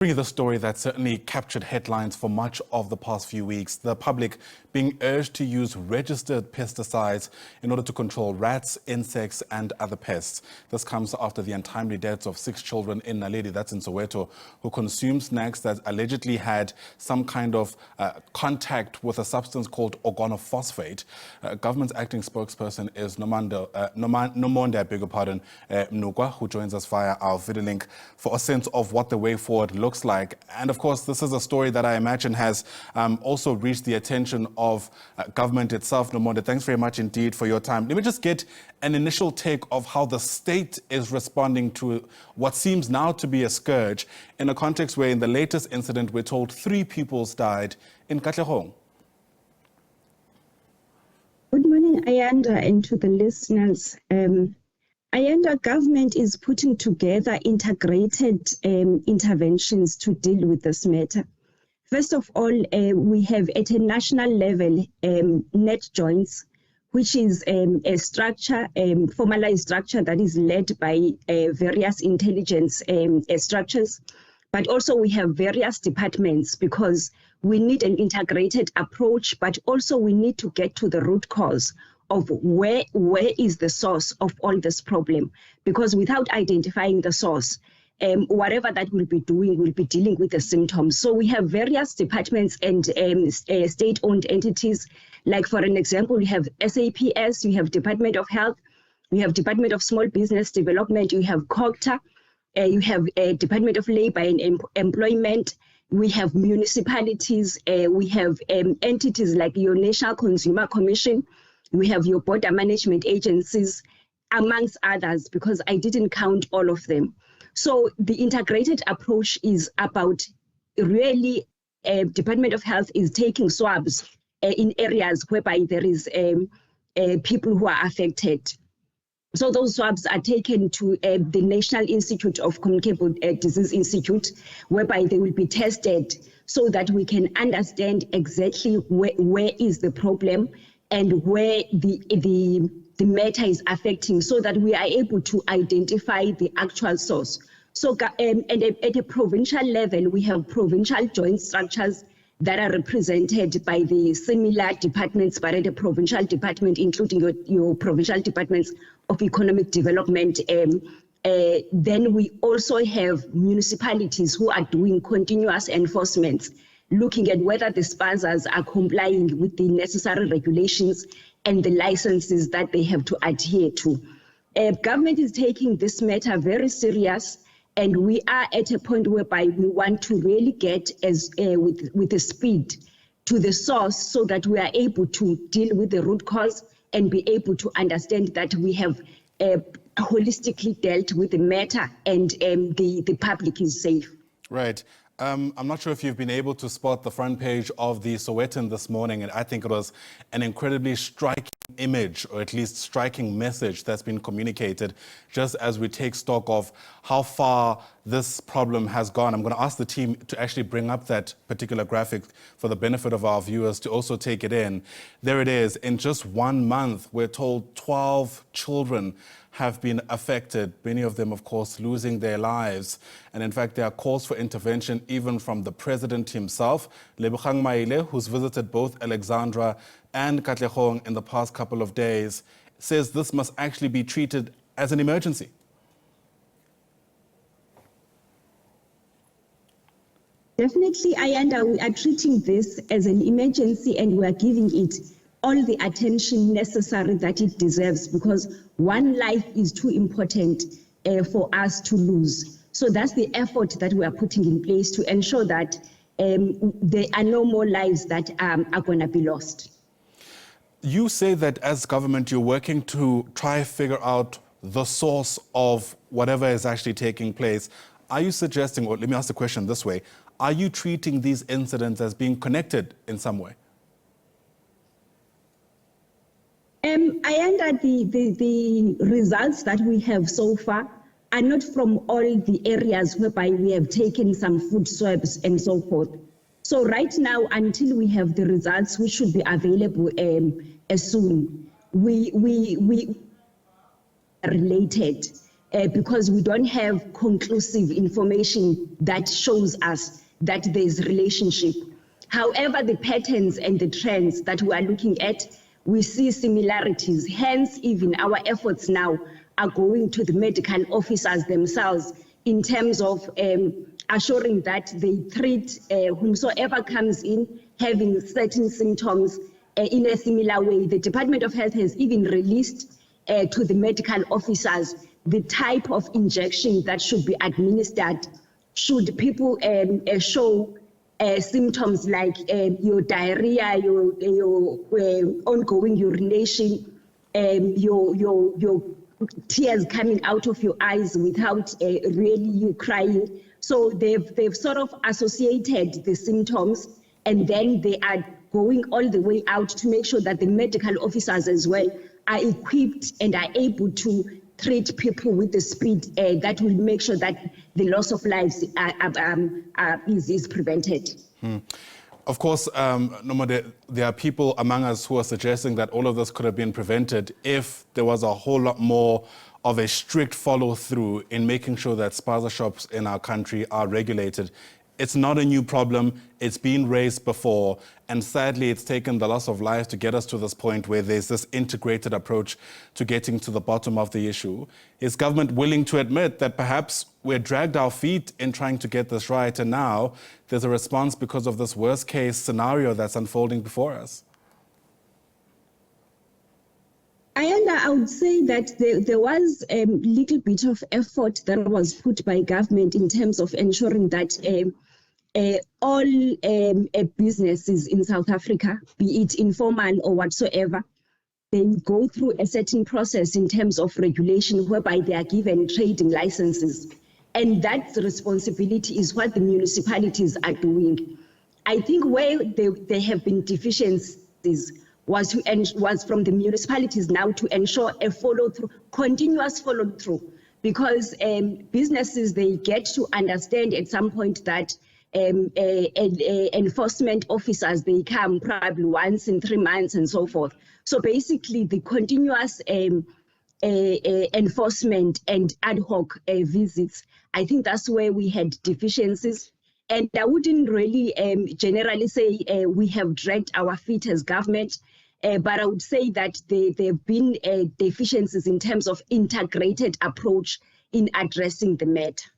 Bring you the story that certainly captured headlines for much of the past few weeks. The public being urged to use registered pesticides in order to control rats, insects and other pests. This comes after the untimely deaths of 6 children in Naledi, that's in Soweto, who consumed snacks that allegedly had some kind of contact with a substance called organophosphate. Government's acting spokesperson is Nomonde Mnukwa, who joins us via our video link for a sense of what the way forward looks like. And of course, this is a story that I imagine has also reached the attention of government itself. Nomonde, thanks very much indeed for your time. Let me just get an initial take of how the state is responding to what seems now to be a scourge in a context where in the latest incident we're told 3 people died in Katlehong. Good morning, Ayanda, and to the listeners. Ayanda, government is putting together integrated interventions to deal with this matter. First of all, we have at a national level net joints, which is a structure, formalized structure that is led by various intelligence structures. But also we have various departments because we need an integrated approach, but also we need to get to the root cause of where is the source of all this problem, because without identifying the source, whatever that we'll be doing will be dealing with the symptoms. So we have various departments and state-owned entities. Like for an example, we have SABC, we have Department of Health, we have Department of Small Business Development, you have COGTA, you have Department of Labor and Employment, we have municipalities, we have entities like your National Consumer Commission, we have your border management agencies, amongst others, because I didn't count all of them. So the integrated approach is about really Department of Health is taking swabs in areas whereby there is people who are affected. So those swabs are taken to the National Institute of Communicable Disease Institute, whereby they will be tested so that we can understand exactly where is the problem and where the matter is affecting, so that we are able to identify the actual source. So and at a provincial level, we have provincial joint structures that are represented by the similar departments, but at a provincial department, including your provincial departments of economic development. Then we also have municipalities who are doing continuous enforcement, looking at whether the sponsors are complying with the necessary regulations and the licenses that they have to adhere to. Government is taking this matter very serious, and we are at a point whereby we want to really get with the speed to the source so that we are able to deal with the root cause and be able to understand that we have holistically dealt with the matter and the public is safe. Right. I'm not sure if you've been able to spot the front page of the Sowetan this morning, and I think it was an incredibly striking image, or at least striking message that's been communicated just as we take stock of how far this problem has gone. I'm going to ask the team to actually bring up that particular graphic for the benefit of our viewers to also take it in. There it is. In just 1 month, we're told 12 children have been affected, many of them, of course, losing their lives. And in fact, there are calls for intervention even from the president himself, Lebogang Maile, who's visited both Alexandra and Katlehong in the past couple of days, says this must actually be treated as an emergency. Definitely, Ayanda, we are treating this as an emergency and we are giving it all the attention necessary that it deserves, because one life is too important for us to lose. So that's the effort that we are putting in place to ensure that there are no more lives that are going to be lost. You say that as government, you're working to try to figure out the source of whatever is actually taking place. Are you suggesting, or let me ask the question this way, are you treating these incidents as being connected in some way? The results that we have so far are not from all the areas whereby we have taken some food swabs and so forth. So right now, until we have the results, which should be available as soon, we are related. because we don't have conclusive information that shows us that there's relationship. However, the patterns and the trends that we are looking at, we see similarities. Hence, even our efforts now are going to the medical officers themselves in terms of assuring that they treat whomsoever comes in having certain symptoms in a similar way. The Department of Health has even released to the medical officers the type of injection that should be administered should people show symptoms like your diarrhea, your ongoing urination, your tears coming out of your eyes without really you crying. So they've sort of associated the symptoms, and then they are going all the way out to make sure that the medical officers as well are equipped and are able to treat people with the speed that will make sure that the loss of lives is prevented. Of course, Nomonde, there are people among us who are suggesting that all of this could have been prevented if there was a whole lot more of a strict follow-through in making sure that spaza shops in our country are regulated. It's not a new problem. It's been raised before. And sadly, it's taken the loss of lives to get us to this point where there's this integrated approach to getting to the bottom of the issue. Is government willing to admit that perhaps we're dragged our feet in trying to get this right, and now there's a response because of this worst-case scenario that's unfolding before us? I would say that there was a little bit of effort that was put by government in terms of ensuring that all businesses in South Africa, be it informal or whatsoever, they go through a certain process in terms of regulation whereby they are given trading licenses. And that responsibility is what the municipalities are doing. I think where there have been deficiencies was from the municipalities now to ensure a follow-through, continuous follow-through, because businesses, they get to understand at some point that enforcement officers, they come probably once in 3 months and so forth. So basically the continuous enforcement and ad hoc visits, I think that's where we had deficiencies. And I wouldn't really generally say we have dragged our feet as government, but I would say that there have been deficiencies in terms of integrated approach in addressing the matter.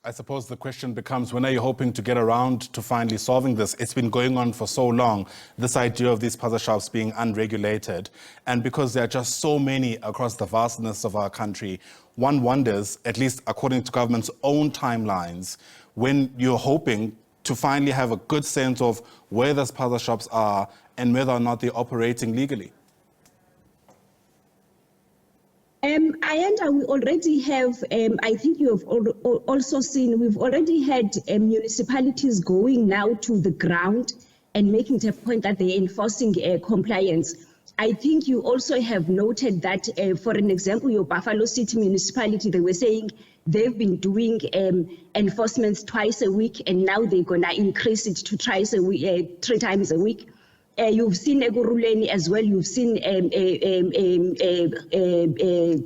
I suppose the question becomes, when are you hoping to get around to finally solving this? It's been going on for so long, this idea of these spaza shops being unregulated. And because there are just so many across the vastness of our country, one wonders, at least according to government's own timelines, when you're hoping to finally have a good sense of where the spaza shops are and whether or not they're operating legally. We already have, I think you have also seen, we've already had municipalities going now to the ground and making the point that they're enforcing compliance. I think you also have noted that, for an example, your Buffalo City municipality, they were saying they've been doing enforcements twice a week, and now they're going to increase it to 3 times a week. You've seen Eguruleni as well, you've seen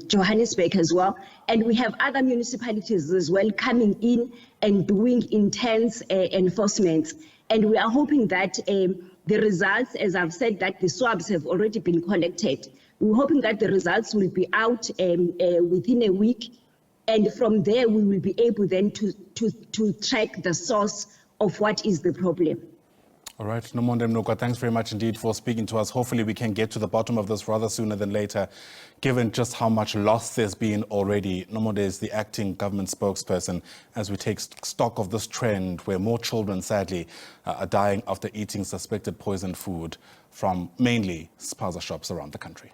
Johannesburg as well, and we have other municipalities as well coming in and doing intense enforcements. And we are hoping that the results, as I've said, that the swabs have already been collected. We're hoping that the results will be out within a week, and from there we will be able then to track the source of what is the problem. All right, Nomonde Mnukwa, thanks very much indeed for speaking to us. Hopefully we can get to the bottom of this rather sooner than later, given just how much loss there's been already. Nomonde is the acting government spokesperson as we take stock of this trend where more children, sadly, are dying after eating suspected poisoned food from mainly spaza shops around the country.